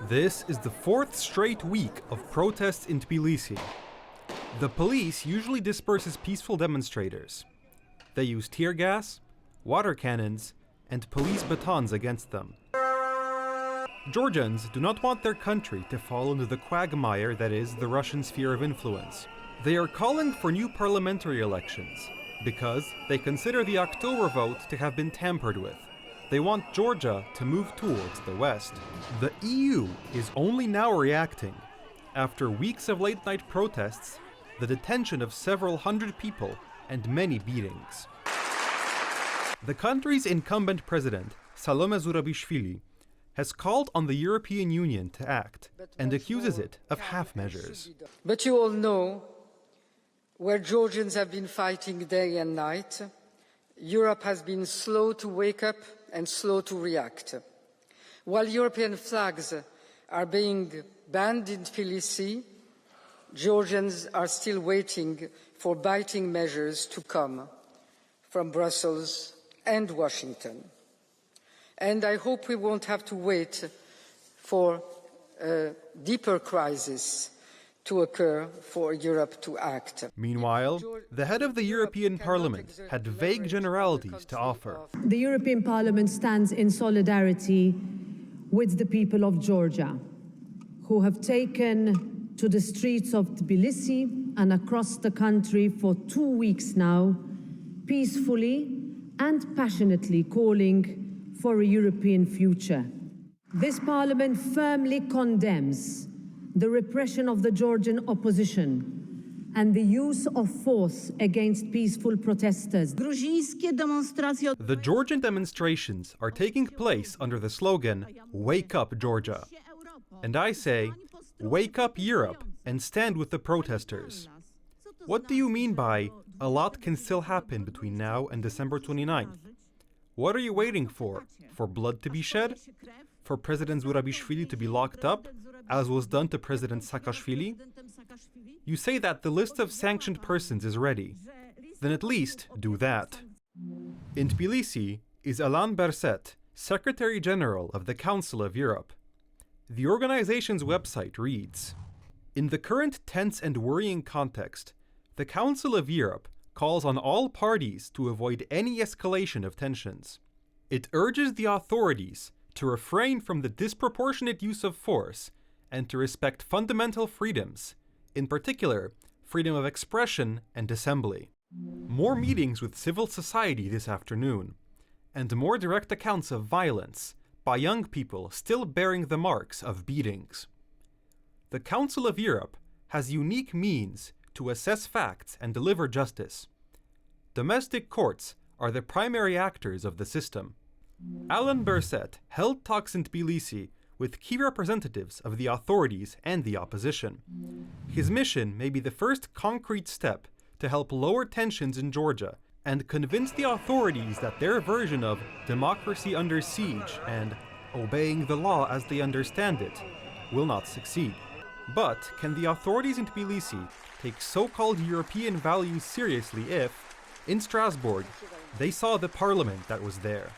This is the fourth straight week of protests in Tbilisi. The police usually disperses peaceful demonstrators. They use tear gas, water cannons, and police batons against them. Georgians do not want their country to fall into the quagmire that is the Russian sphere of influence. They are calling for new parliamentary elections because they consider the October vote to have been tampered with. They want Georgia to move towards the West. The EU is only now reacting. After weeks of late-night protests, the detention of several hundred people, and many beatings. The country's incumbent president, Salome Zurabishvili, has called on the European Union to act and accuses it of half measures. But you all know where Georgians have been fighting day and night, Europe has been slow to wake up and slow to react. While European flags are being banned in Tbilisi, Georgians are still waiting for biting measures to come from Brussels and Washington. And I hope we won't have to wait for a deeper crisis to occur for Europe to act. Meanwhile, the head of the European Parliament had vague generalities to offer. The European Parliament stands in solidarity with the people of Georgia, who have taken to the streets of Tbilisi and across the country for 2 weeks now, peacefully and passionately calling for a European future. This Parliament firmly condemns the repression of the Georgian opposition and the use of force against peaceful protesters. The Georgian demonstrations are taking place under the slogan, "Wake up, Georgia." And I say, wake up, Europe, and stand with the protesters. What do you mean by, a lot can still happen between now and December 29th? What are you waiting for? For blood to be shed? For President Zurabishvili to be locked up, as was done to President Saakashvili? You say that the list of sanctioned persons is ready. Then at least do that. In Tbilisi is Alain Berset, Secretary General of the Council of Europe. The organization's website reads, "In the current tense and worrying context, the Council of Europe calls on all parties to avoid any escalation of tensions. It urges the authorities to refrain from the disproportionate use of force and to respect fundamental freedoms, in particular, freedom of expression and assembly." More meetings with civil society this afternoon, and more direct accounts of violence by young people still bearing the marks of beatings. The Council of Europe has unique means to assess facts and deliver justice. Domestic courts are the primary actors of the system. Alain Berset held talks in Tbilisi with key representatives of the authorities and the opposition. His mission may be the first concrete step to help lower tensions in Georgia and convince the authorities that their version of democracy under siege and obeying the law as they understand it will not succeed. But can the authorities in Tbilisi take so-called European values seriously if, in Strasbourg, they saw the parliament that was there?